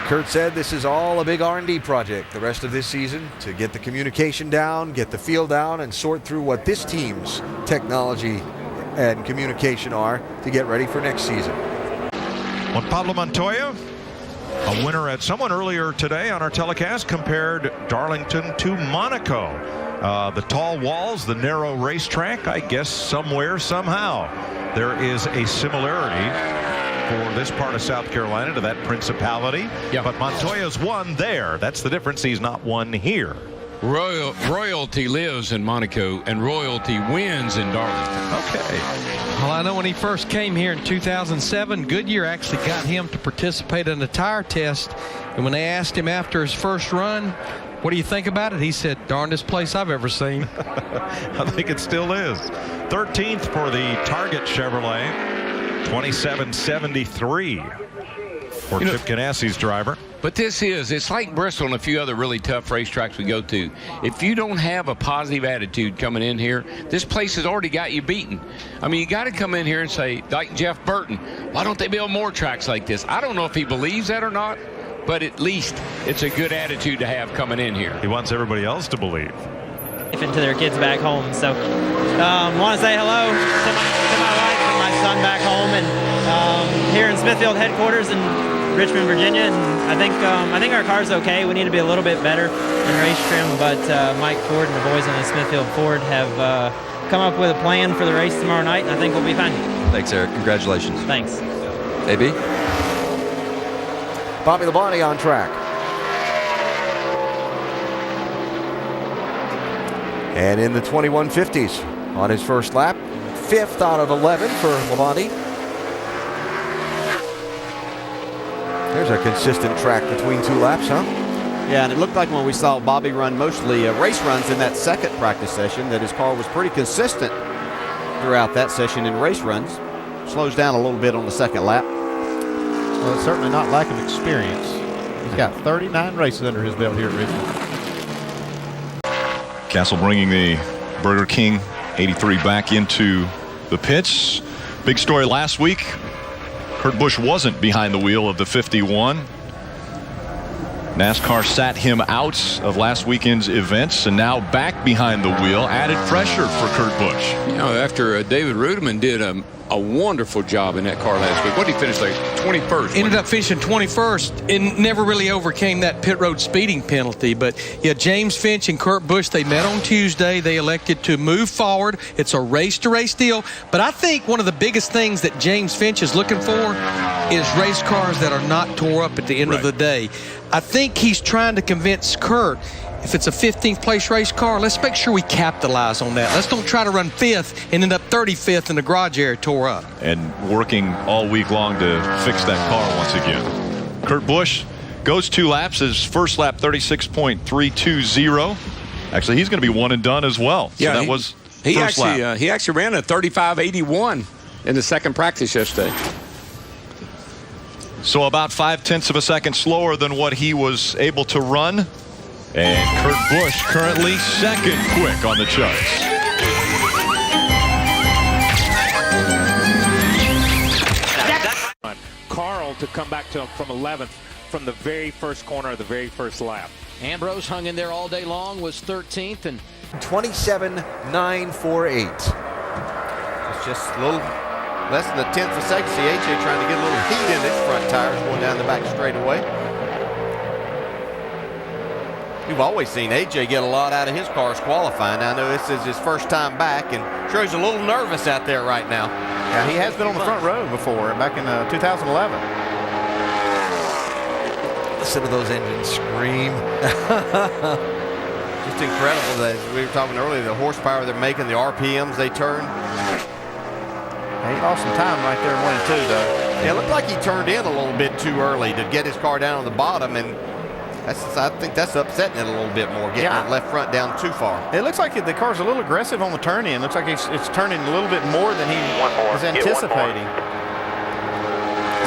Kurt said this is all a big R&D project the rest of this season to get the communication down, get the feel down, and sort through what this team's technology and communication are to get ready for next season. Juan Pablo Montoya, a winner at someone earlier today on our telecast, compared Darlington to Monaco. The tall walls, the narrow racetrack, I guess somewhere, somehow, there is a similarity for this part of South Carolina to that principality. Yeah. But Montoya's won there. That's the difference. He's not won here. Royalty lives in Monaco, and royalty wins in Darlington. Okay. Well, I know when he first came here in 2007, Goodyear actually got him to participate in a tire test. And when they asked him after his first run, what do you think about it? He said, darndest place I've ever seen. I think it still is. 13th for the Target Chevrolet. 27.73 for Chip Ganassi's driver. But it's like Bristol and a few other really tough racetracks we go to. If you don't have a positive attitude coming in here, this place has already got you beaten. I mean, you got to come in here and say, like Jeff Burton, why don't they build more tracks like this? I don't know if he believes that or not, but at least it's a good attitude to have coming in here. He wants everybody else to believe. To their kids back home. So want to say hello to my wife and my son back home, and here in Smithfield headquarters in Richmond, Virginia. And I think our car's okay. We need to be a little bit better in race trim, but Mike Ford and the boys on the Smithfield Ford have come up with a plan for the race tomorrow night, and I think we'll be fine. Thanks, Eric. Congratulations. Thanks. AB? Bobby Labonte on track. And in the 2150s on his first lap, 5th out of 11 for Labonte. There's a consistent track between 2 laps, huh? Yeah, and it looked like when we saw Bobby run mostly race runs in that second practice session that his car was pretty consistent throughout that session in race runs. Slows down a little bit on the second lap. Well, it's certainly not lack of experience. He's got 39 races under his belt here at Richmond. Castle bringing the Burger King 83 back into the pits. Big story last week. Kurt Busch wasn't behind the wheel of the 51. NASCAR sat him out of last weekend's events, and now back behind the wheel. Added pressure for Kurt Busch. You know, after David Rudiman did a wonderful job in that car last week. What did he finish like 21st? Ended up finishing 21st and never really overcame that pit road speeding penalty. But yeah, James Finch and Kurt Busch, they met on Tuesday. They elected to move forward. It's a race-to-race deal. But I think one of the biggest things that James Finch is looking for is race cars that are not tore up at the end of the day. I think he's trying to convince Kurt, if it's a 15th place race car, let's make sure we capitalize on that. Let's don't try to run 5th and end up 35th in the garage area tore up. And working all week long to fix that car once again. Kurt Busch goes 2 laps. His first lap 36.320. Actually, he's going to be one and done as well. So yeah, that was he first actually lap. he actually ran a 35.81 in the second practice yesterday. So about 0.5 of a second slower than what he was able to run. And Kurt Busch currently second quick on the charts. Carl to come back to him from 11th from the very first corner of the very first lap. Ambrose hung in there all day long, was 13th, and 27.948. It's just a little less than a tenth of a second. See AJ trying to get a little heat in his front tires going down the back straightaway. We've always seen AJ get a lot out of his cars qualifying. I know this is his first time back, and sure he's a little nervous out there right now. Yeah, he has been on the front row before, back in 2011. Listen to those engines scream. Just incredible that we were talking earlier, the horsepower they're making, the RPMs they turn. He lost some time right there in 1 and 2, though. Yeah, it looked like he turned in a little bit too early to get his car down on the bottom, and I think that's upsetting it a little bit more, getting the left front down too far. It looks like the car's a little aggressive on the turn-in. Looks like it's turning a little bit more than he was anticipating.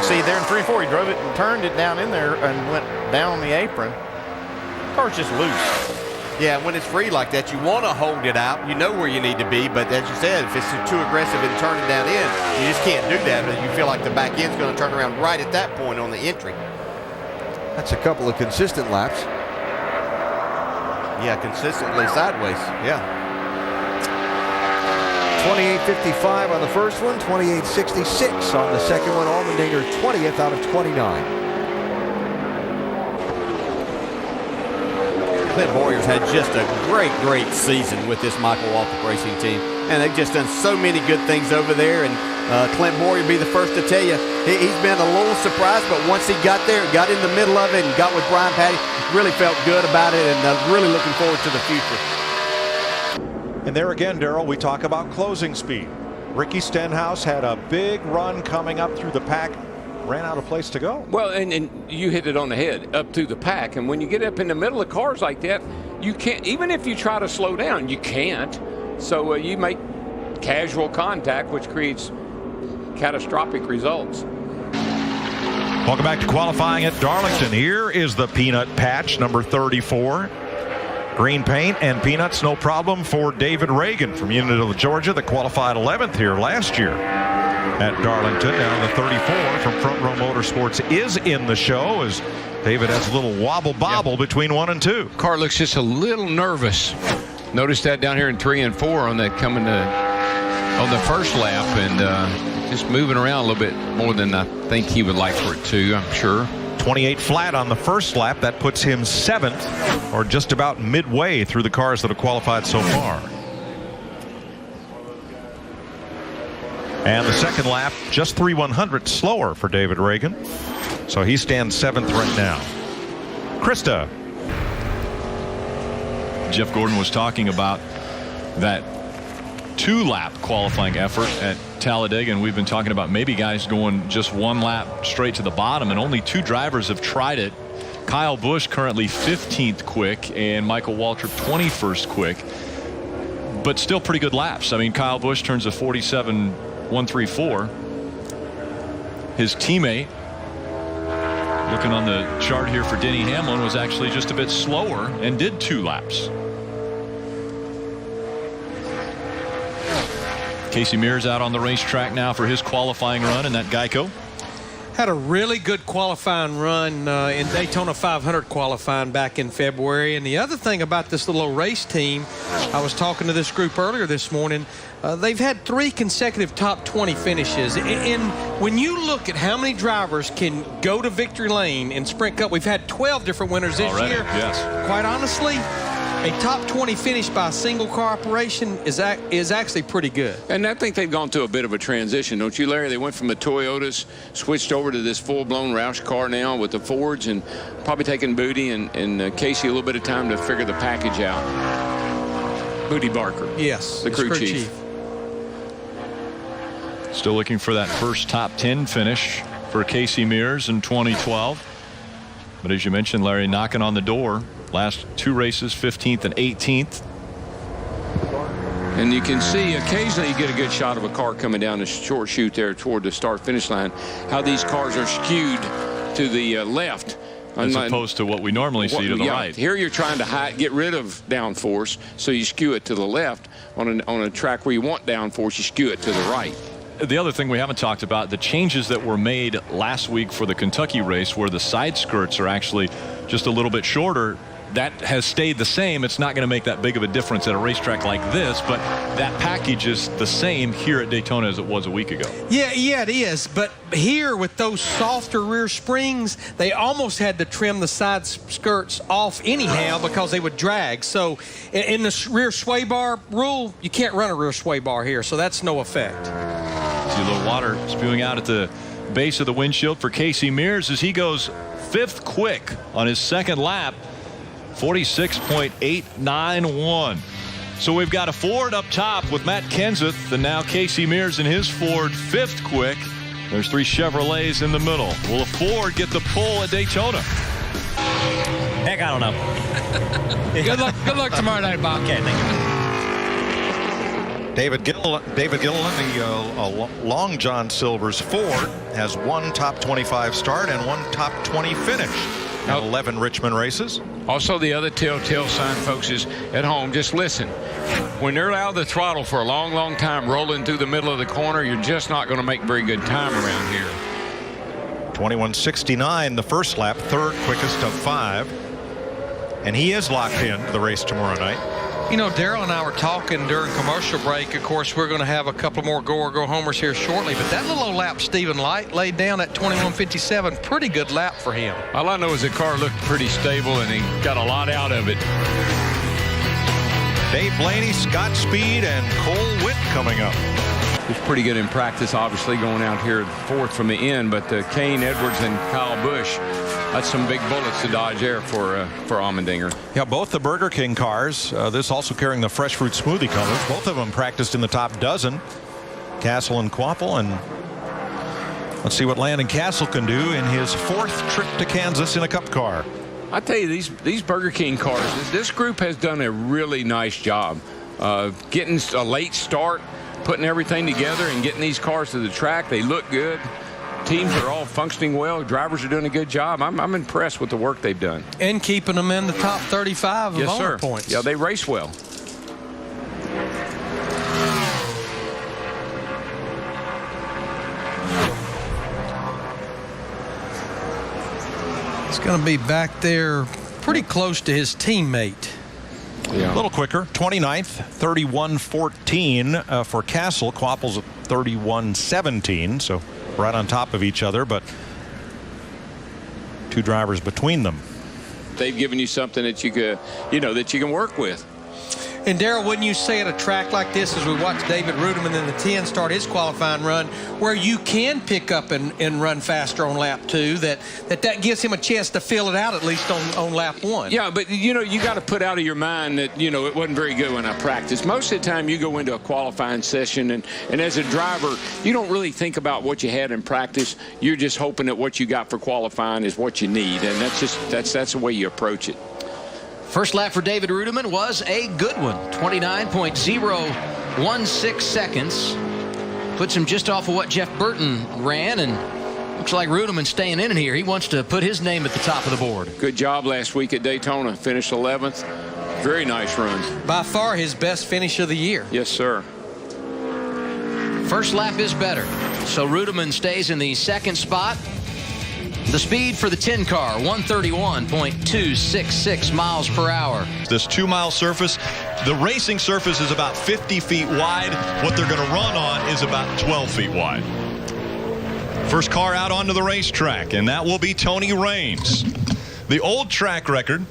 See, there in 3 and 4, he drove it and turned it down in there and went down on the apron. The car's just loose. Yeah, when it's free like that, you want to hold it out. You know where you need to be, but as you said, if it's too aggressive and turning down in, you just can't do that. But you feel like the back end's going to turn around right at that point on the entry. That's a couple of consistent laps. Yeah, consistently sideways. Yeah. 28.55 on the first one, 28.66 on the second one. Allmendinger 20th out of 29. Clint Bowyer's had just a great season with this Michael Waltrip racing team. And they've just done so many good things over there. And Clint Bowyer will be the first to tell you, he's been a little surprised, but once he got there and got in the middle of it and got with Brian Patty, really felt good about it and really looking forward to the future. And there again, Darrell, we talk about closing speed. Ricky Stenhouse had a big run coming up through the pack. Ran out of place to go. Well, and you hit it on the head, up to the pack. And when you get up in the middle of cars like that, you can't, even if you try to slow down, you can't. So you make casual contact, which creates catastrophic results. Welcome back to qualifying at Darlington. Here is the peanut patch, number 34. Green paint and peanuts, no problem for David Regan from Unionville, Georgia, that qualified 11th here last year at Darlington. Now the 34 from Front Row Motorsports is in the show as David has a little wobble-bobble between 1 and 2. Car looks just a little nervous. Notice that down here in 3 and 4 on that coming on the first lap, and just moving around a little bit more than I think he would like for it to, I'm sure. 28 flat on the first lap. That puts him 7th, or just about midway through the cars that have qualified so far. And the second lap, just 3/100 slower for David Regan. So he stands 7th right now. Krista. Jeff Gordon was talking about that 2-lap qualifying effort at Talladega, and we've been talking about maybe guys going just 1 lap straight to the bottom, and only 2 drivers have tried it. Kyle Busch currently 15th quick and Michael Waltrip 21st quick, but still pretty good laps. I mean, Kyle Busch turns a 47.134. His teammate, looking on the chart here for Denny Hamlin, was actually just a bit slower and did 2 laps. Casey Mears out on the racetrack now for his qualifying run in that Geico. Had a really good qualifying run in Daytona 500 qualifying back in February. And the other thing about this little race team, I was talking to this group earlier this morning, they've had 3 consecutive top 20 finishes. And when you look at how many drivers can go to victory lane in Sprint Cup, we've had 12 different winners this year. Yes. Quite honestly, a top 20 finish by a single car operation is actually pretty good. And I think they've gone through a bit of a transition, don't you, Larry? They went from the Toyotas, switched over to this full-blown Roush car now with the Fords, and probably taking Booty and Kasey a little bit of time to figure the package out. Booty Barker. Yes. The crew chief. Still looking for that first top 10 finish for Casey Mears in 2012. But as you mentioned, Larry, knocking on the door. Last 2 races, 15th and 18th. And you can see occasionally you get a good shot of a car coming down the short chute there toward the start-finish line, how these cars are skewed to the left. As opposed to what we normally see to the right. Here you're trying to get rid of downforce, so you skew it to the left. On a track where you want downforce, you skew it to the right. The other thing we haven't talked about, the changes that were made last week for the Kentucky race, where the side skirts are actually just a little bit shorter. that has stayed the same. It's not going to make that big of a difference at a racetrack like this, but that package is the same here at Daytona as it was a week ago. Yeah, it is. But here with those softer rear springs, they almost had to trim the side skirts off anyhow because they would drag. So in the rear sway bar rule, you can't run a rear sway bar here, so that's no effect. See a little water spewing out at the base of the windshield for Kasey Mears as he goes 5th quick on his second lap, 46.891. So we've got a Ford up top with Matt Kenseth, and now Kasey Mears in his Ford 5th quick. There's 3 Chevrolets in the middle. Will a Ford get the pull at Daytona? Heck, I don't know. Good luck tomorrow night, Bob. Okay, thank you. David Gilliland, the Long John Silver's Ford, has 1 top 25 start and 1 top 20 finish in 11 Richmond races. Also, the other telltale sign, folks, is at home, just listen. When they're out of the throttle for a long, long time, rolling through the middle of the corner, you're just not going to make very good time around here. 21.69 the first lap, 3rd quickest of 5. And he is locked in to the race tomorrow night. You know, Darrell and I were talking during commercial break. Of course, we're going to have a couple more go-homers here shortly. But that little old lap Stephen Light laid down at 21.57, pretty good lap for him. All I know is the car looked pretty stable, and he got a lot out of it. Dave Blaney, Scott Speed, and Cole Witt coming up. He was pretty good in practice, obviously, going out here 4th from the end. But Kane Edwards and Kyle Busch, that's some big bullets to dodge there for Allmendinger. Yeah, both the Burger King cars, this also carrying the fresh fruit smoothie colors. Both of them practiced in the top dozen. Castle and Quapple, and let's see what Landon Castle can do in his 4th trip to Kansas in a Cup car. I tell you, these Burger King cars, this group has done a really nice job getting a late start, putting everything together, and getting these cars to the track. They look good. Teams are all functioning well. Drivers are doing a good job. I'm impressed with the work they've done. And keeping them in the top 35 of owner points. Yeah, they race well. It's going to be back there pretty close to his teammate. Yeah. A little quicker, 29th, 31.14 for Castle. Quapple's at 31.17, so right on top of each other, but 2 drivers between them. They've given you something that you can work with. And Darrell, wouldn't you say at a track like this, as we watch David Ruderman in the 10 start his qualifying run, where you can pick up and run faster on lap 2, that gives him a chance to fill it out at least on lap 1? Yeah, but you got to put out of your mind that it wasn't very good when I practiced. Most of the time you go into a qualifying session and as a driver you don't really think about what you had in practice. You're just hoping that what you got for qualifying is what you need, and that's the way you approach it. First lap for David Ruderman was a good one. 29.016 seconds. Puts him just off of what Jeff Burton ran, and looks like Ruderman staying in here. He wants to put his name at the top of the board. Good job last week at Daytona. Finished 11th. Very nice run. By far his best finish of the year. Yes, sir. First lap is better. So Ruderman stays in the 2nd spot. The speed for the 10 car, 131.266 miles per hour. This 2-mile surface, the racing surface is about 50 feet wide. What they're going to run on is about 12 feet wide. First car out onto the racetrack, and that will be Tony Raines. The old track record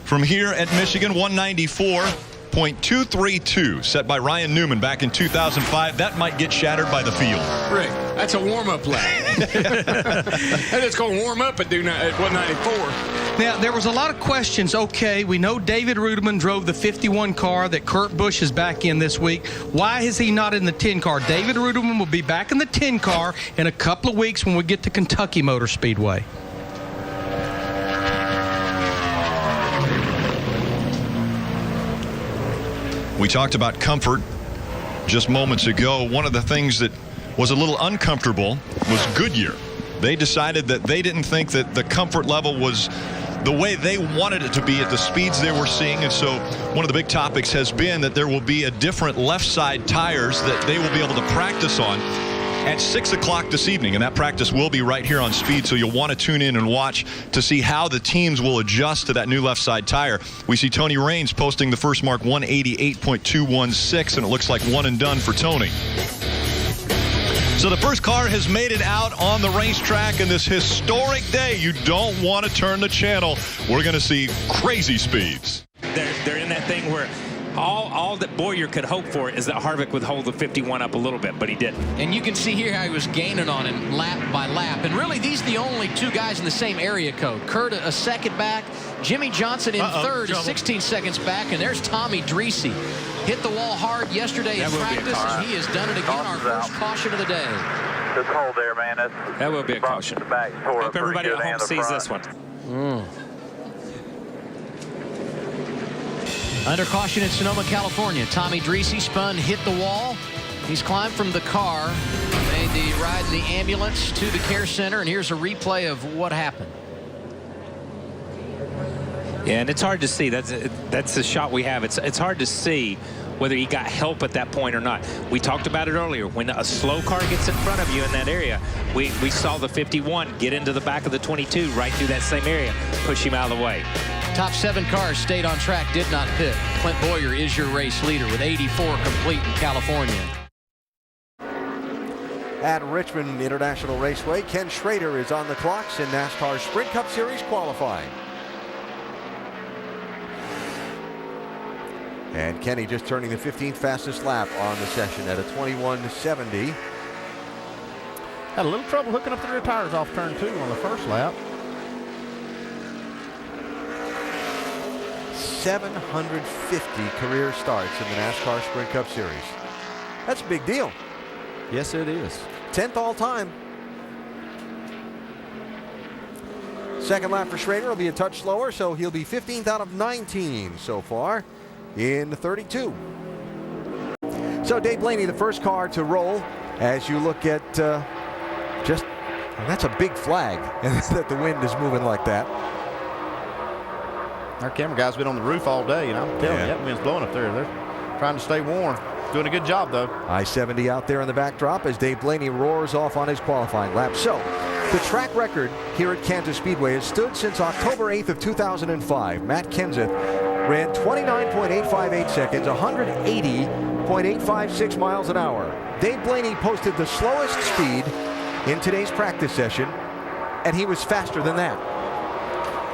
from here at Michigan, 194.232, set by Ryan Newman back in 2005. That might get shattered by the field. Rick, that's a warm-up lap. And it's going to warm up at 194. Now, there was a lot of questions. Okay, we know David Ruderman drove the 51 car that Kurt Busch is back in this week. Why is he not in the 10 car? David Ruderman will be back in the 10 car in a couple of weeks when we get to Kentucky Motor Speedway. We talked about comfort just moments ago. One of the things that was a little uncomfortable was Goodyear. They decided that they didn't think that the comfort level was the way they wanted it to be at the speeds they were seeing. And so one of the big topics has been that there will be a different left side tires that they will be able to practice on. at 6 o'clock this evening, and that practice will be right here on Speed, so you'll want to tune in and watch to see how the teams will adjust to that new left side tire. We see Tony Raines posting the first mark 188.216, and it looks like one and done for Tony. So the first car has made it out on the racetrack in this historic day. You don't want to turn the channel. We're going to see crazy speeds. They're in that thing where all that Bowyer could hope for is that Harvick would hold the 51 up a little bit, but he didn't. And you can see here how he was gaining on him lap by lap. And really, these are the only two guys in the same area code. Kurt a second back, Jimmie Johnson in third is 16 seconds back, and there's Tommy Dreese. Hit the wall hard yesterday in practice, and he has done it again. Our first caution of the day. Just hold there, man. That will be a caution. Hope everybody at home sees this one. Under caution in Sonoma, California. Tommy Dreese spun, hit the wall. He's climbed from the car, made the ride in the ambulance to the care center, and here's a replay of what happened. Yeah, and it's hard to see. That's the shot we have. It's hard to see whether he got help at that point or not. We talked about it earlier. When a slow car gets in front of you in that area, we saw the 51 get into the back of the 22 right through that same area, push him out of the way. Top 7 cars stayed on track, did not pit. Clint Bowyer is your race leader with 84 complete in California. At Richmond International Raceway, Ken Schrader is on the clocks in NASCAR Sprint Cup Series qualifying. And Kenny just turning the 15th fastest lap on the session at a 21:70. Had a little trouble hooking up the rear tires off turn 2 on the first lap. 750 career starts in the NASCAR Sprint Cup Series. That's a big deal. Yes, it is. 10th all time. Second lap for Schrader will be a touch slower, so he'll be 15th out of 19 so far in 32. So Dave Blaney, the first car to roll, as you look at that's a big flag that the wind is moving like that. Our camera guy's been on the roof all day, and I'm telling you, that wind's blowing up there. They're trying to stay warm. Doing a good job, though. I-70 out there in the backdrop as Dave Blaney roars off on his qualifying lap. So the track record here at Kansas Speedway has stood since October 8th of 2005. Matt Kenseth ran 29.858 seconds, 180.856 miles an hour. Dave Blaney posted the slowest speed in today's practice session, and he was faster than that.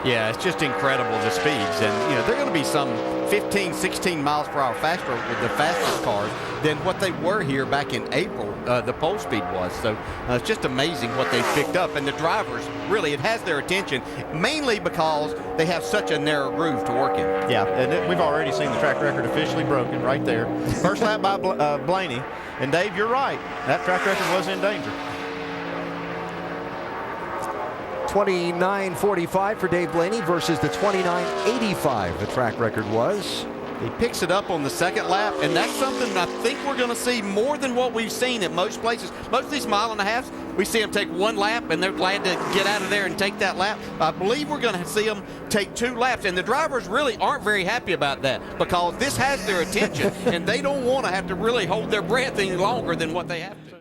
Yeah, it's just incredible, the speeds. And, they're going to be some 15, 16 miles per hour faster with the fastest cars than what they were here back in April, the pole speed was. So it's just amazing what they've picked up. And the drivers, really, it has their attention, mainly because they have such a narrow groove to work in. Yeah, and we've already seen the track record officially broken right there. First lap by Blaney. And, Dave, you're right. That track record was in danger. 29.45 for Dave Blaney versus the 29.85 the track record was. He picks it up on the second lap, and that's something I think we're going to see more than what we've seen at most places. Most of these mile and a halves, we see them take one lap, and they're glad to get out of there and take that lap. I believe we're going to see them take 2 laps, and the drivers really aren't very happy about that because this has their attention, and they don't want to have to really hold their breath any longer than what they have to.